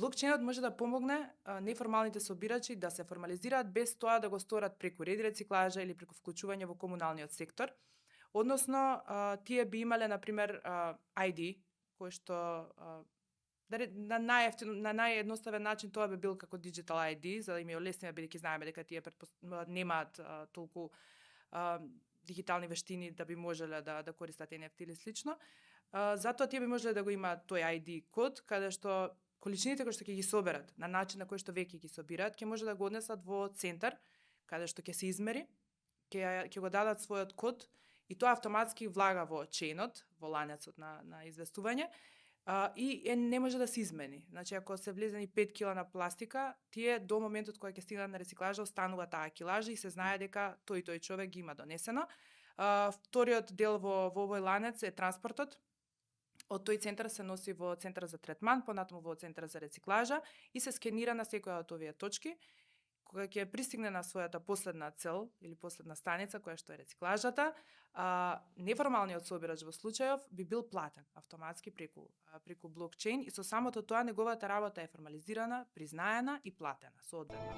блокчейнот може да помогне неформалните собирачи да се формализираат без тоа да го сторат преку реди рециклажа или преку вклучување во комуналниот сектор. Односно, тие би имале, например, ID, кој што на наједноставен начин тоа би бил како digital ID, за да им е олеснее, бидејќи знаеме дека тие немаат толку дигитални вештини да би можеле да користат NFT или слично. Затоа тие би можеле да го имаат тој ID код, каде што количините кои што ќе ги соберат, на начин на кој што веќе ги собираат, ќе може да го однесат во центар, каде што ќе се измери, ќе го дадат својот код и тоа автоматски влага во чейнот, во ланецот на известување, и не може да се измени. Значи, ако се влезени 5 кила на пластика, тие до моментот кога ќе стигнат на рециклажа останува таа килажа и се знае дека тој човек ги има донесено. Вториот дел во овој ланец е транспортот. Од тој центар се носи во центар за третман, понатаму во центар за рециклажа и се скенира на секоја од овие точки. Кога ќе пристигне на својата последна цел или последна станица, која што е рециклажата, неформалниот собирач во случајов би бил платен автоматски преку блокчейн и со самото тоа неговата работа е формализирана, признаена и платена соодветно.